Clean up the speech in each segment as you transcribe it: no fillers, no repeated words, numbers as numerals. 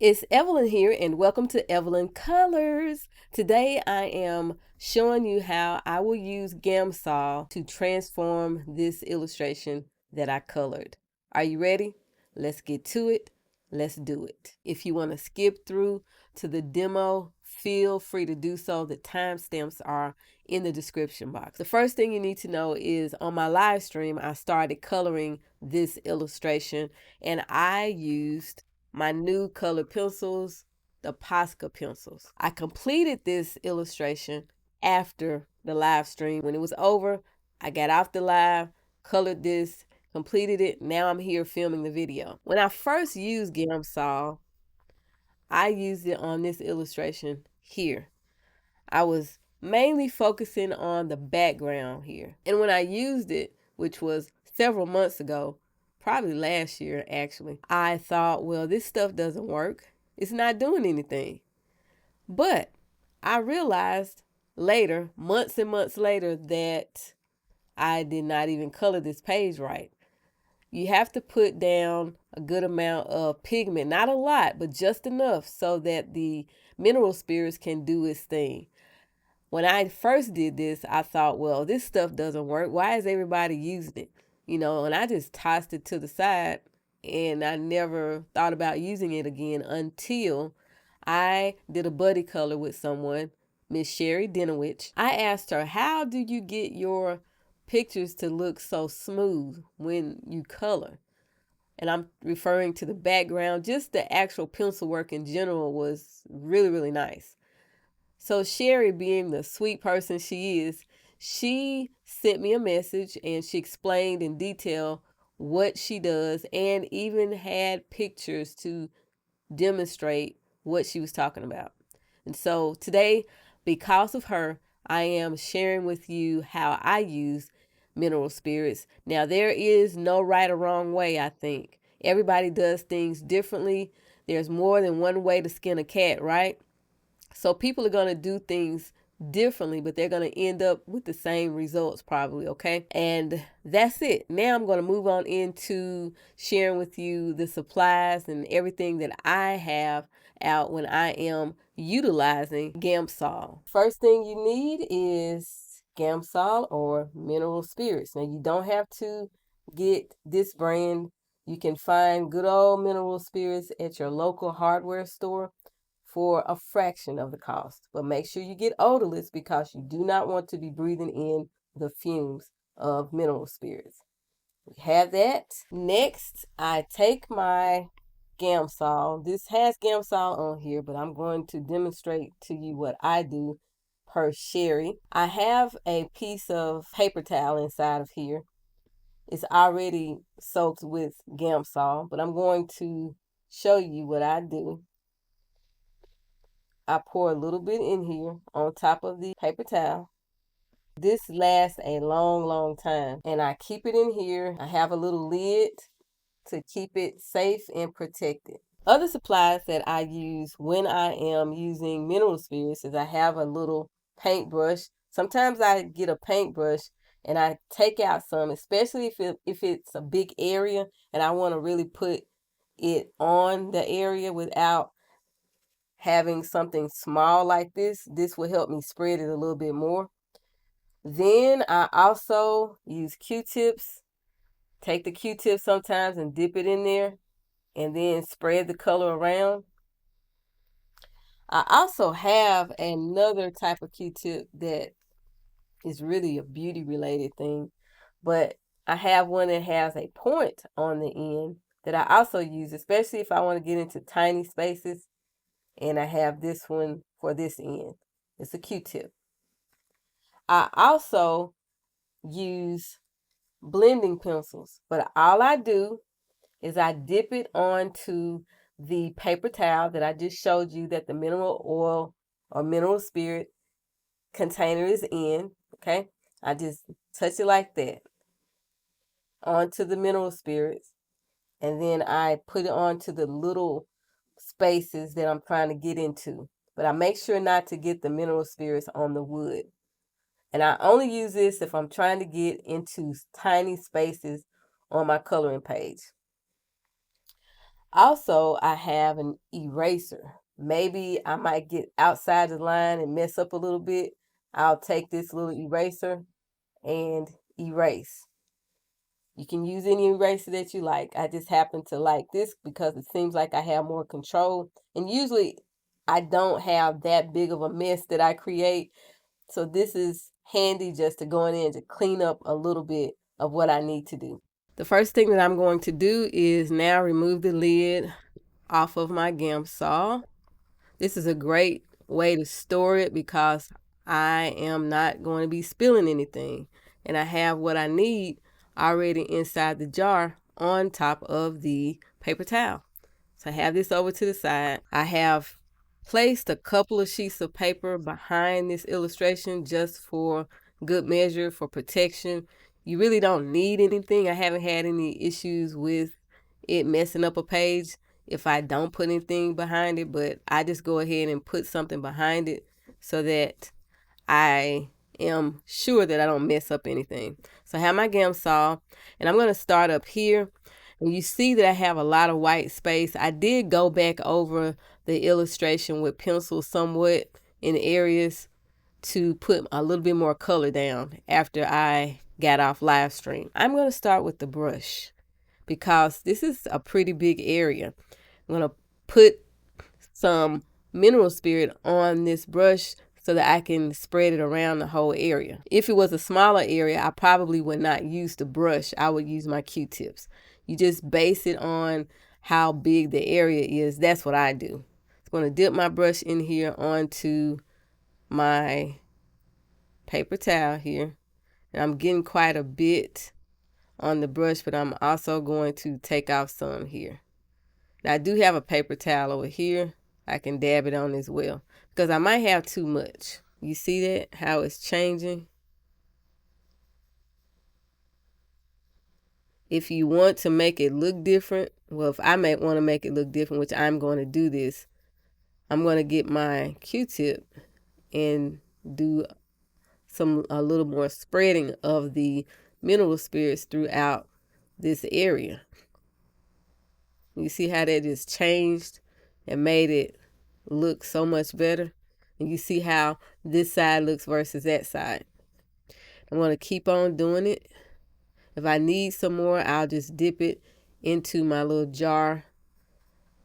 It's Evelyn here, and welcome to Evelyn Colors. Today I am showing you how I will use Gamsol to transform this illustration that I colored. Are you ready? Let's get to it. Let's do it. If you want to skip through to the demo, feel free to do so. The timestamps are in the description box. The first thing you need to know is on my live stream, I started coloring this illustration and I used my new colored pencils, the Posca pencils. I completed this illustration after the live stream. When it was over, I got off the live, colored this, completed it. Now I'm here filming the video. When I first used Gamsol, I used it on this illustration here. I was mainly focusing on the background here. And when I used it, which was several months ago, probably last year actually, I thought, well, this stuff doesn't work. It's not doing anything. But I realized later, months and months later, that I did not even color this page right. You have to put down a good amount of pigment, not a lot, but just enough so that the mineral spirits can do its thing. When I first did this, I thought, well, this stuff doesn't work. Why is everybody using it? And I just tossed it to the side and I never thought about using it again until I did a buddy color with someone, Miss Sherry Dinowich. I asked her, how do you get your pictures to look so smooth when you color? And I'm referring to the background. Just the actual pencil work in general was really, really nice. So Sherry, being the sweet person she is, she sent me a message and she explained in detail what she does and even had pictures to demonstrate what she was talking about. And so today, because of her, I am sharing with you how I use mineral spirits. Now, there is no right or wrong way, I think. Everybody does things differently. There's more than one way to skin a cat, right? So people are going to do things differently, but they're going to end up with the same results probably, okay? And that's it. Now I'm going to move on into sharing with you the supplies and everything that I have out when I am utilizing Gamsol. First thing you need is Gamsol or mineral spirits. Now you don't have to get this brand. You can find good old mineral spirits at your local hardware store for a fraction of the cost. But make sure you get odorless because you do not want to be breathing in the fumes of mineral spirits. We have that. Next, I take my Gamsol. This has Gamsol on here, but I'm going to demonstrate to you what I do per Sherry. I have a piece of paper towel inside of here. It's already soaked with Gamsol, but I'm going to show you what I do. I pour a little bit in here on top of the paper towel. This lasts a long, long time. And I keep it in here. I have a little lid to keep it safe and protected. Other supplies that I use when I am using mineral spirits is I have a little paintbrush. Sometimes I get a paintbrush and I take out some, especially if it's a big area and I want to really put it on the area without having something small like this. This will help me spread it a little bit more. Then I also use Q-tips. Take the Q-tip sometimes and dip it in there and then spread the color around. I also have another type of Q-tip that is really a beauty related thing, but I have one that has a point on the end that I also use, especially if I want to get into tiny spaces. And I have this one for this end. It's a Q-tip. I also use blending pencils, but all I do is I dip it onto the paper towel that I just showed you that the mineral oil or mineral spirit container is in, okay? I just touch it like that onto the mineral spirits, and then I put it onto the little spaces that I'm trying to get into. But I make sure not to get the mineral spirits on the wood. And I only use this if I'm trying to get into tiny spaces on my coloring page. Also, I have an eraser. Maybe I might get outside the line and mess up a little bit. I'll take this little eraser and erase. You can use any eraser that you like. I just happen to like this because it seems like I have more control. And usually I don't have that big of a mess that I create. So this is handy just to go in there and to clean up a little bit of what I need to do. The first thing that I'm going to do is now remove the lid off of my Gamsol. This is a great way to store it because I am not going to be spilling anything. And I have what I need already inside the jar on top of the paper towel. So I have this over to the side. I have placed a couple of sheets of paper behind this illustration just for good measure, for protection. You really don't need anything. I haven't had any issues with it messing up a page if I don't put anything behind it, but I just go ahead and put something behind it so that I am sure that I don't mess up anything. So I have my Gamsol, and I'm going to start up here. And you see that I have a lot of white space. I did go back over the illustration with pencil somewhat in areas to put a little bit more color down after I got off live stream. I'm going to start with the brush because this is a pretty big area. I'm going to put some mineral spirit on this brush so that I can spread it around the whole area. If it was a smaller area, I probably would not use the brush. I would use my Q-tips. You just base it on how big the area is. That's what I do. I'm going to dip my brush in here onto my paper towel here. And I'm getting quite a bit on the brush, but I'm also going to take off some here. Now I do have a paper towel over here. I can dab it on as well because I might have too much. You see that? How it's changing? If you want to make it look different, well, if I might want to make it look different, which I'm going to do this, I'm going to get my Q-tip and do a little more spreading of the mineral spirits throughout this area. You see how that just changed and made it look so much better? And you see how this side looks versus that side. I'm going to keep on doing it. If I need some more, I'll just dip it into my little jar,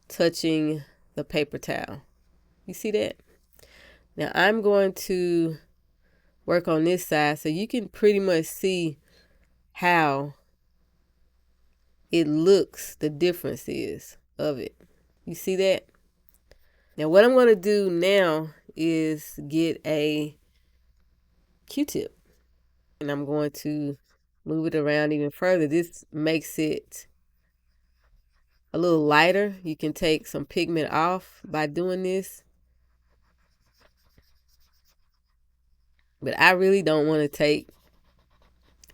touching the paper towel. You see that? Now I'm going to work on this side so you can pretty much see how it looks, the difference is of it. You see that? Now what I'm going to do now is get a Q-tip and I'm going to move it around even further. This makes it a little lighter. You can take some pigment off by doing this. But I really don't want to take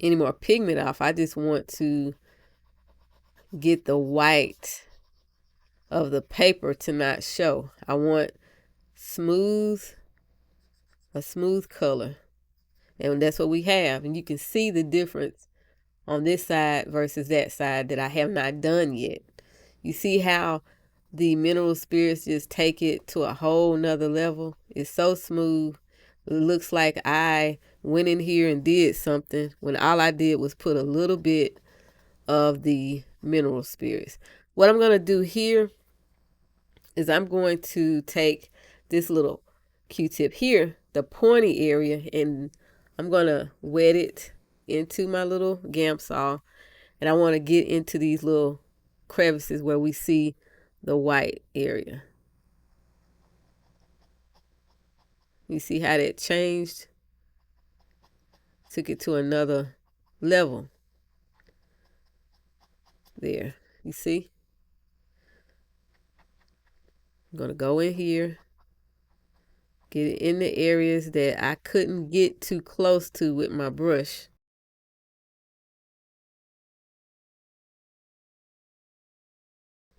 any more pigment off. I just want to get the white of the paper to not show. I want a smooth color. And that's what we have. And you can see the difference on this side versus that side that I have not done yet. You see how the mineral spirits just take it to a whole nother level. It's so smooth. It looks like I went in here and did something when all I did was put a little bit of the mineral spirits. What I'm going to do here is I'm going to take this little Q-tip here, the pointy area, and I'm going to wet it into my little Gamsol. And I want to get into these little crevices where we see the white area. You see how that changed? Took it to another level. There. You see? I'm going to go in here. Get it in the areas that I couldn't get too close to with my brush.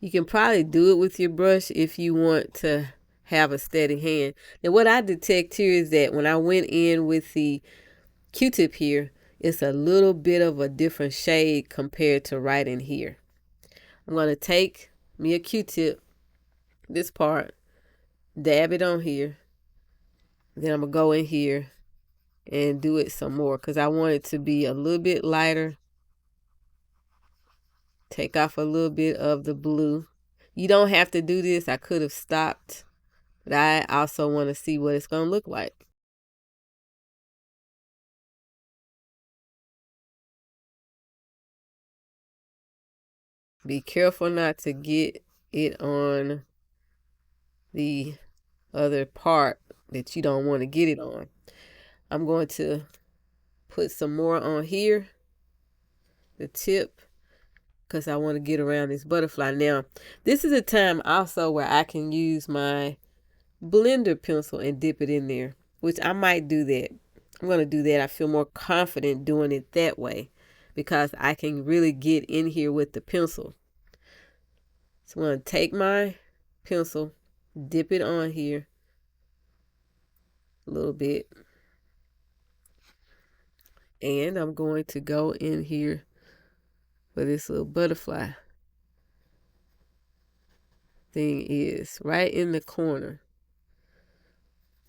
You can probably do it with your brush if you want to have a steady hand. Now what I detect here is that when I went in with the Q-tip here, it's a little bit of a different shade compared to right in here. I'm going to take me a Q-tip, this part, dab it on here. Then I'm going to go in here and do it some more because I want it to be a little bit lighter. Take off a little bit of the blue. You don't have to do this. I could have stopped, but I also want to see what it's going to look like. Be careful not to get it on the other part that you don't want to get it on. I'm going to put some more on here, the tip, because I want to get around this butterfly. Now, this is a time also where I can use my blender pencil and dip it in there, which I might do that. I'm going to do that. I feel more confident doing it that way because I can really get in here with the pencil. So I'm going to take my pencil, dip it on here a little bit. And I'm going to go in here where this little butterfly thing is, right in the corner.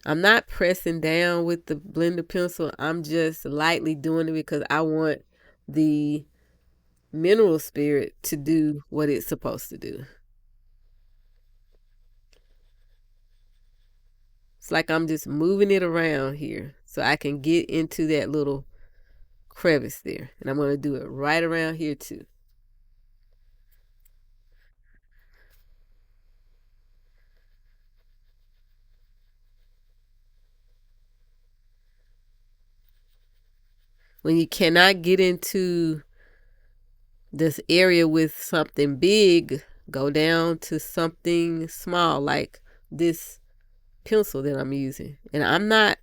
I'm not pressing down with the blender pencil. I'm just lightly doing it because I want the mineral spirit to do what it's supposed to do. It's like I'm just moving it around here so I can get into that little crevice there. And I'm going to do it right around here too. When you cannot get into this area with something big, go down to something small like this pencil that I'm using. And I'm not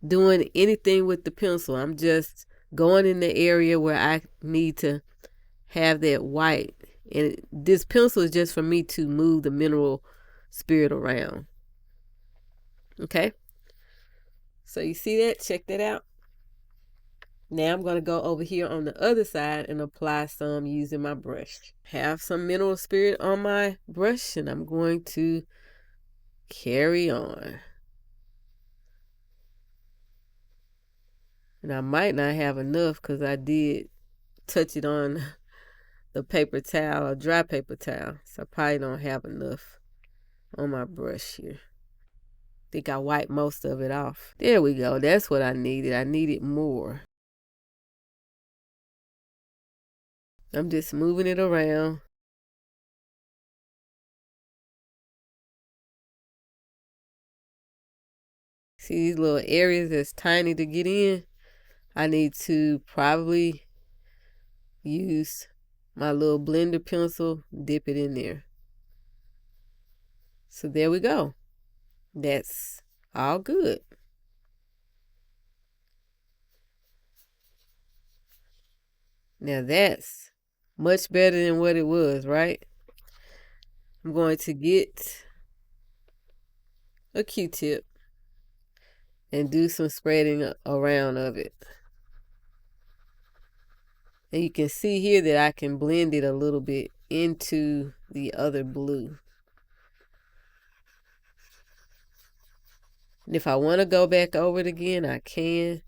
doing anything with the pencil. I'm just going in the area where I need to have that white. And this pencil is just for me to move the mineral spirit around. Okay? So you see that? Check that out. Now I'm going to go over here on the other side and apply some using my brush. Have some mineral spirit on my brush and I'm going to carry on. And I might not have enough because I did touch it on the paper towel or dry paper towel. So I probably don't have enough on my brush here. I think I wiped most of it off. There we go. That's what I needed. I needed more. I'm just moving it around. See these little areas that's tiny to get in? I need to probably use my little blender pencil, dip it in there. So there we go. That's all good. Now that's much better than what it was, right? I'm going to get a Q-tip and do some spreading around of it. And you can see here that I can blend it a little bit into the other blue. And if I want to go back over it again, I can.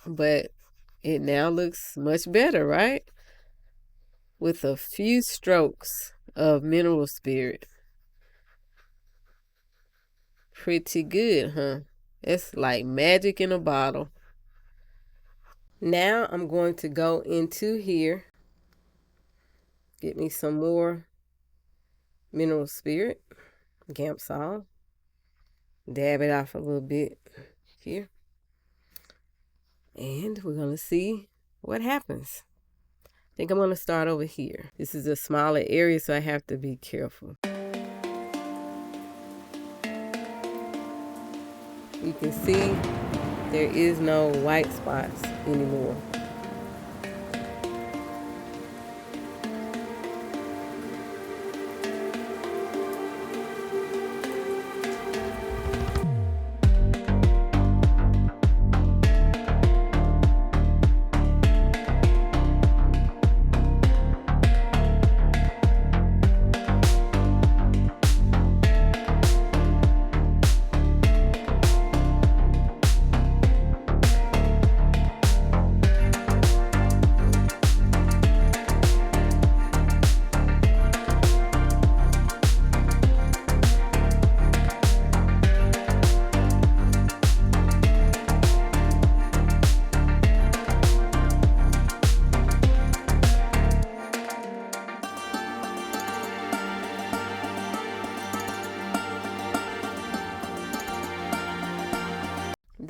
But it now looks much better, right? With a few strokes of mineral spirit. Pretty good, huh? It's like magic in a bottle. Now I'm going to go into here, get me some more mineral spirit, Gamsol, dab it off a little bit here, and we're going to see what happens. I think I'm going to start over here. This is a smaller area, so I have to be careful. You can see there is no white spots anymore.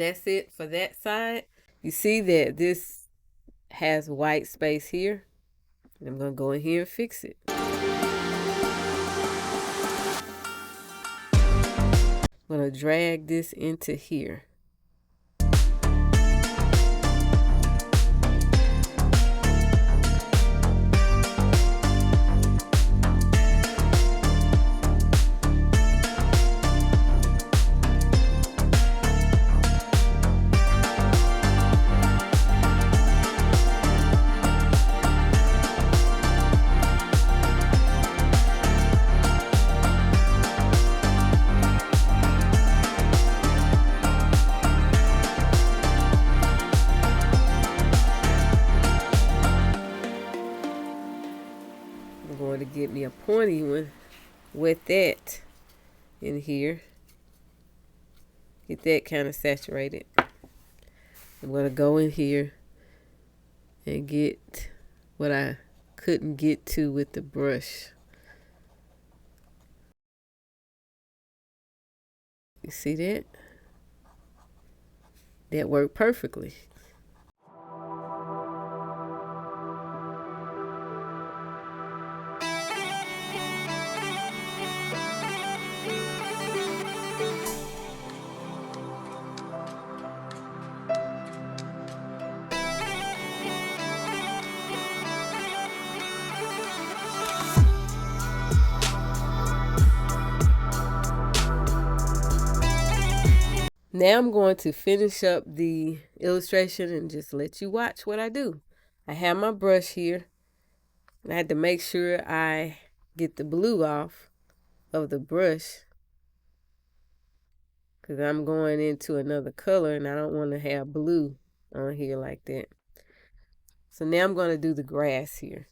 that's it for that side. You see that this has white space here. And I'm going to go in here and fix it. I'm going to drag this into here. I'm going to get me a pointy one with that in here. Get that kind of saturated. I'm going to go in here and get what I couldn't get to with the brush. You see that? That worked perfectly. Now I'm going to finish up the illustration and just let you watch what I do. I have my brush here. I had to make sure I get the blue off of the brush because I'm going into another color and I don't want to have blue on here like that. So now I'm going to do the grass here.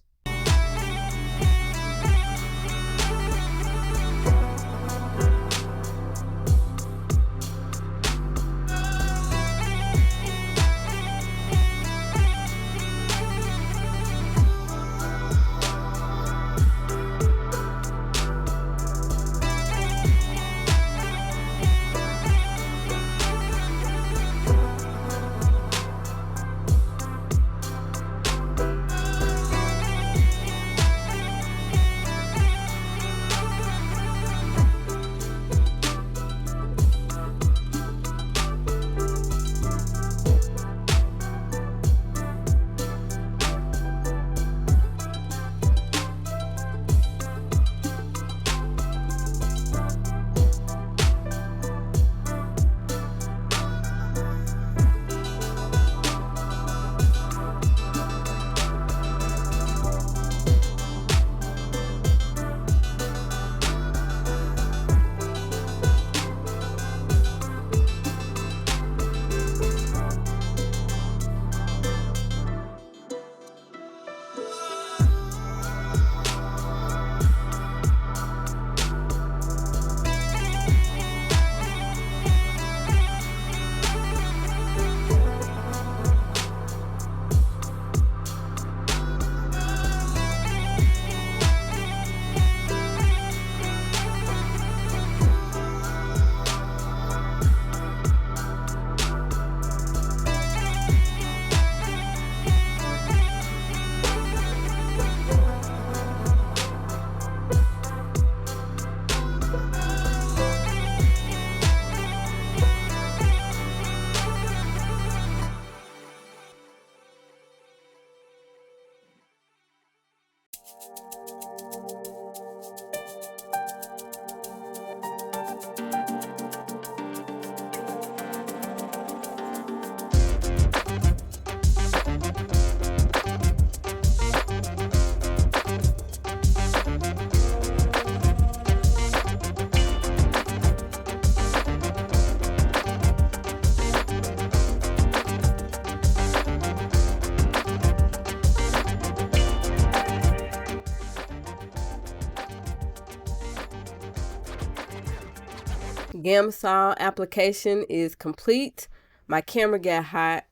Gamsol application is complete. My camera got hot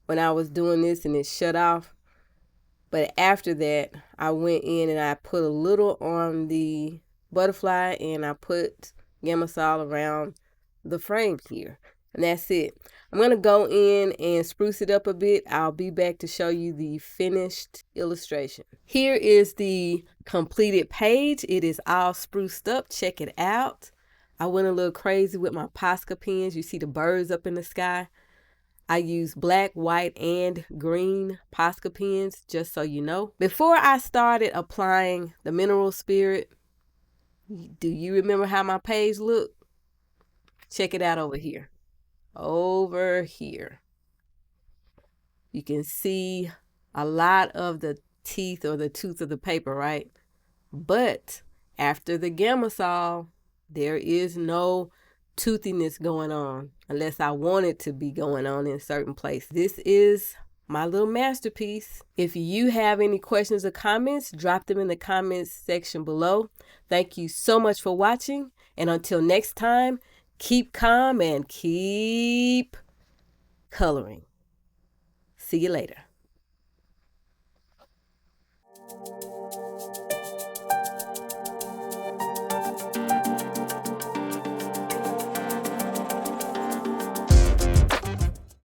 when I was doing this and it shut off. But after that, I went in and I put a little on the butterfly and I put Gamsol around the frame here. And that's it. I'm going to go in and spruce it up a bit. I'll be back to show you the finished illustration. Here is the completed page. It is all spruced up. Check it out. I went a little crazy with my Posca pens. You see the birds up in the sky. I use black, white, and green Posca pens, just so you know. Before I started applying the mineral spirit, do you remember how my page looked? Check it out over here. Over here. You can see a lot of the teeth or the tooth of the paper, right? But after the Gamsol, there is no toothiness going on unless I want it to be going on in certain places. This is my little masterpiece. If you have any questions or comments, drop them in the comments section below. Thank you so much for watching, and until next time, keep calm and keep coloring. See you later.